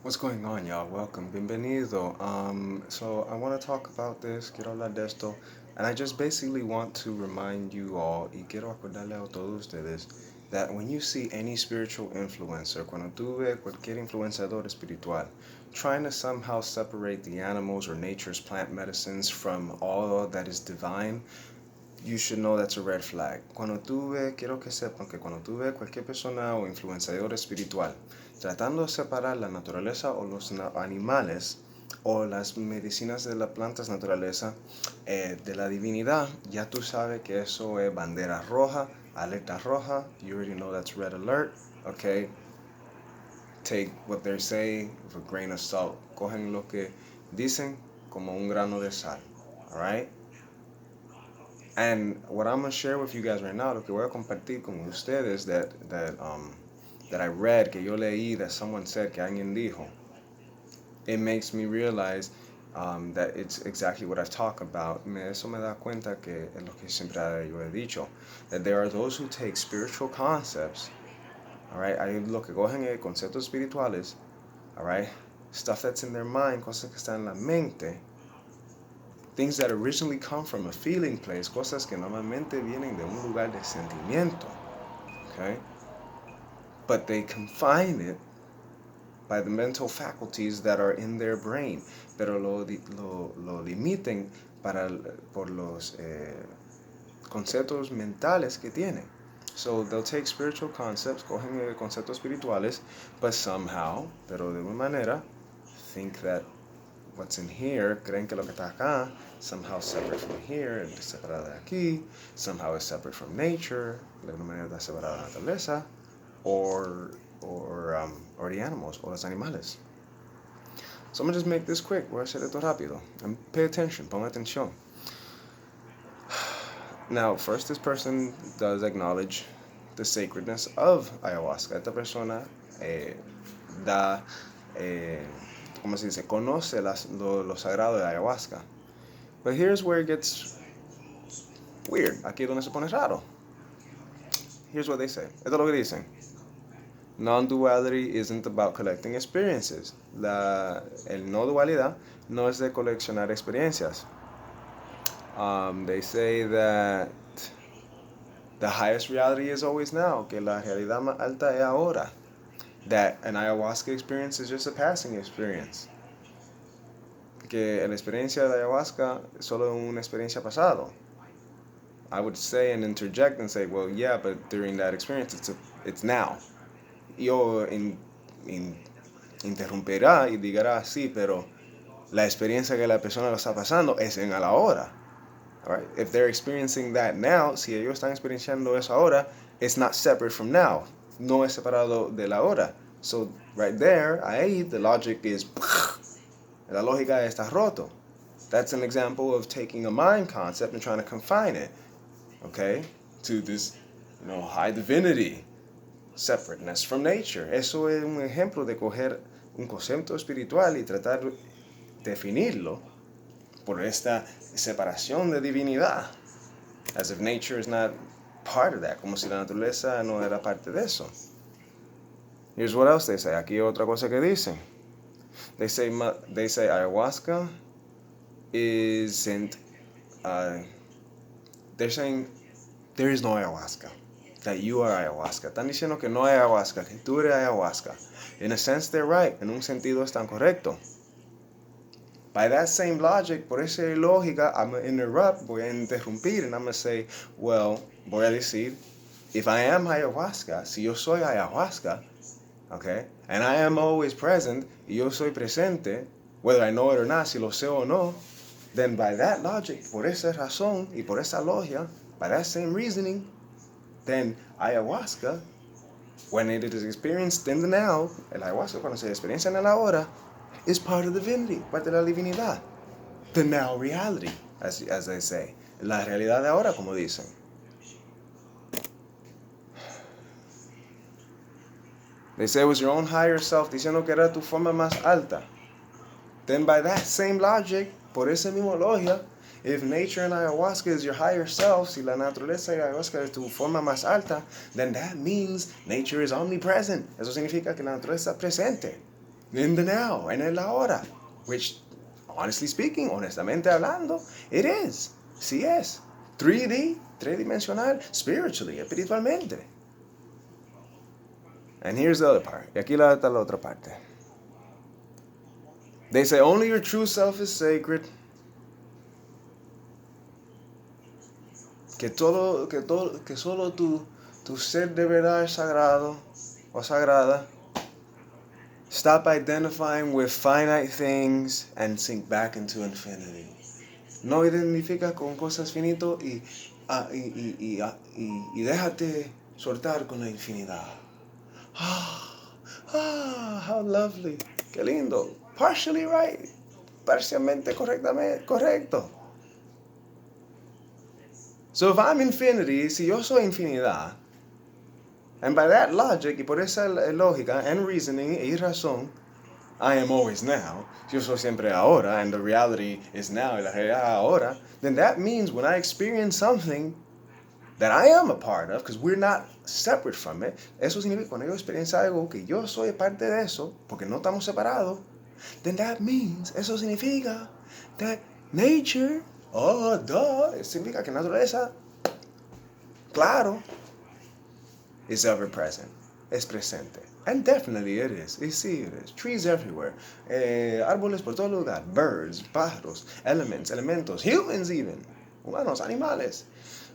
What's going on, y'all? Welcome, bienvenido. So I want to talk about this, quiero hablar de esto, and I just basically want to remind you all, y quiero acordarle a todos ustedes, that when you see any spiritual influencer, cuando tú ves cualquier influenciador espiritual, trying to somehow separate the animals or nature's plant medicines from all that is divine, you should know that's a red flag. Cuando tú ves, quiero que sepan que cuando tú ves cualquier persona o influenciador espiritual tratando de separar la naturaleza o los animales o las medicinas de las plantas naturaleza de la divinidad, ya tú sabes que eso es bandera roja, alerta roja. You already know that's red alert. Okay, take what they're saying with a grain of salt. Cogen lo que dicen como un grano de sal. All right. And what I'm gonna share with you guys right now, lo que voy a compartir con ustedes that I read, que yo leí, that someone said, que alguien dijo, it makes me realize that it's exactly what I talk about. Eso me da cuenta que es lo que siempre yo he dicho, that there are those who take spiritual concepts, all right, hay lo que cogen conceptos espirituales, all right, stuff that's in their mind, cosas que están en la mente, things that originally come from a feeling place, cosas que normalmente vienen de un lugar de sentimiento, okay? But they confine it by the mental faculties that are in their brain, pero lo limiten por los conceptos mentales que tienen. So they'll take spiritual concepts, cogen conceptos espirituales, but somehow, pero de una manera, think that what's in here, creen que lo que está acá, somehow separate from here, es separado de aquí, somehow is separate from nature, de alguna manera está separado de la naturaleza, or, or the animals, o los animales. So I'm gonna just make this quick, voy a hacer esto rápido, and pay attention, pon atención. Now, first, this person does acknowledge the sacredness of ayahuasca. Esta persona da, ¿cómo se dice? Conoce lo sagrado de ayahuasca. But here's where it gets weird. Aquí es donde se pone raro. Here's what they say. Esto es lo que dicen. Non-duality isn't about collecting experiences. El no dualidad no es de coleccionar experiencias. They say that the highest reality is always now, que la realidad más alta es ahora. That an ayahuasca experience is just a passing experience. Que la experiencia de ayahuasca es solo una experiencia pasado. I would say and interject and say, well, yeah, but during that experience, it's now. Yo interrumpirá y dirá, sí, pero la experiencia que la persona lo está pasando es en la hora. All right? If they're experiencing that now, si ellos están experienciando eso ahora, it's not separate from now. No es separado de la hora. So right there, ahí, the logic is, la lógica está roto. That's an example of taking a mind concept and trying to confine it, okay, to this, high divinity, separateness from nature. Eso es un ejemplo de coger un concepto espiritual y tratar de definirlo por esta separación de divinidad, as if nature is not part of that, como si la naturaleza no era parte de eso. Here's what else they say. Aquí otra cosa que dicen. They say ayahuasca isn't. They're saying there is no ayahuasca. That you are ayahuasca. Están diciendo que no hay ayahuasca, que tú eres ayahuasca. In a sense, they're right. En un sentido están correcto. By that same logic, por esa lógica, I'm going to interrupt, voy a interrumpir, and I'm going to say, well, voy a decir, if I am ayahuasca, si yo soy ayahuasca, okay, and I am always present, y yo soy presente, whether I know it or not, si lo sé o no, then by that logic, por esa razón y por esa logia, by that same reasoning, then ayahuasca, when it is experienced in the now, el ayahuasca cuando se experiencia en el ahora, is part of divinity, parte de la divinidad. The now reality, as they say. La realidad de ahora, como dicen. They say it was your own higher self, diciendo que era tu forma más alta. Then by that same logic, por esa misma logia, if nature and ayahuasca is your higher self, si la naturaleza y ayahuasca es tu forma más alta, then that means nature is omnipresent. Eso significa que la naturaleza está presente. in the now, en el ahora, which, honestly speaking, honestamente hablando, it is. Sí es. 3D, tridimensional, spiritually, espiritualmente. And here's the other part. Y aquí está la otra parte. They say only your true self is sacred. Que solo tu ser de verdad es sagrado o sagrada. Stop identifying with finite things and sink back into infinity. No identifica con cosas finito y déjate soltar con la infinidad. How lovely. Qué lindo. Partially right. Parcialmente correcto. So if I'm infinity, si yo soy infinidad, and by that logic, y por esa lógica and reasoning y razón, I am always now, yo soy siempre ahora, and the reality is now, y la realidad ahora, then that means when I experience something that I am a part of, because we're not separate from it, eso significa cuando yo experiencio algo que yo soy parte de eso, porque no estamos separados, then that means, eso significa that nature, significa que naturaleza, claro, is ever present, es presente. And definitely it is. Y sí, it is. Trees everywhere. Árboles por todo lugar. Birds, pájaros, elementos, humans even. Humanos, animales.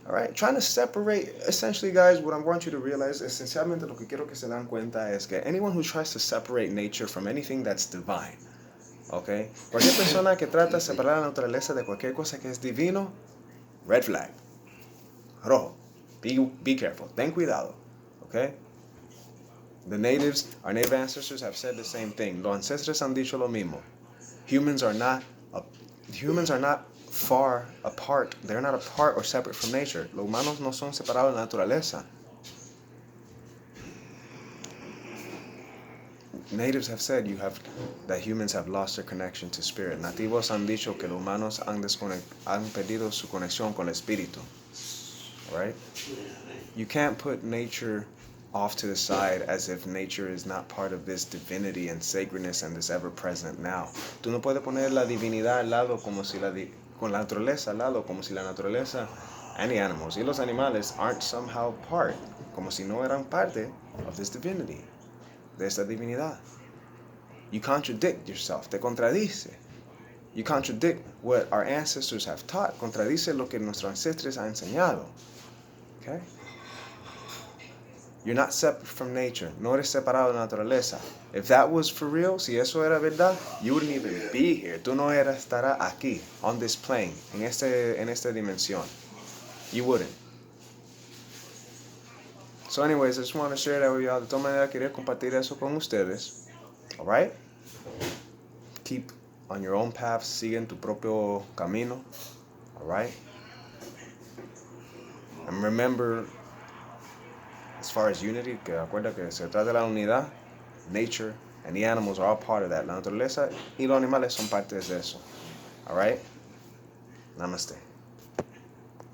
All right? Trying to separate, essentially, guys, what I want you to realize, esencialmente lo que quiero que se dan cuenta es que anyone who tries to separate nature from anything that's divine, okay? Cualquier persona que trata de separar la naturaleza de cualquier cosa que es divino, red flag. Rojo. Be careful. Ten cuidado. Okay? The natives, our native ancestors have said the same thing. Los ancestros han dicho lo mismo. Humans are not far apart. They're not apart or separate from nature. Los humanos no son separados de la naturaleza. Natives have said that humans have lost their connection to spirit. Nativos han dicho que los humanos han perdido su conexión con el espíritu. Right? You can't put nature off to the side as if nature is not part of this divinity and sacredness and this ever-present now. Tú no puedes poner la divinidad al lado con la naturaleza al lado como si la naturaleza and the animals y los animales aren't somehow part, como si no eran parte of this divinity, de esta divinidad. You contradict yourself, te contradice. You contradict what our ancestors have taught, contradice lo que nuestros ancestros han enseñado. Okay? You're not separate from nature. No eres separado de la naturaleza. If that was for real, si eso era verdad, you wouldn't even be here. Tú no estarás aquí, on this plane, en esta dimensión. You wouldn't. So anyways, I just want to share that with y'all. De todas maneras, quería compartir eso con ustedes. Alright? Keep on your own path. Sigue en tu propio camino. Alright? And remember, as far as unity, que acuerda que se trata de la unidad, nature and the animals are all part of that. La naturaleza y los animales son partes de eso. Alright? Namaste.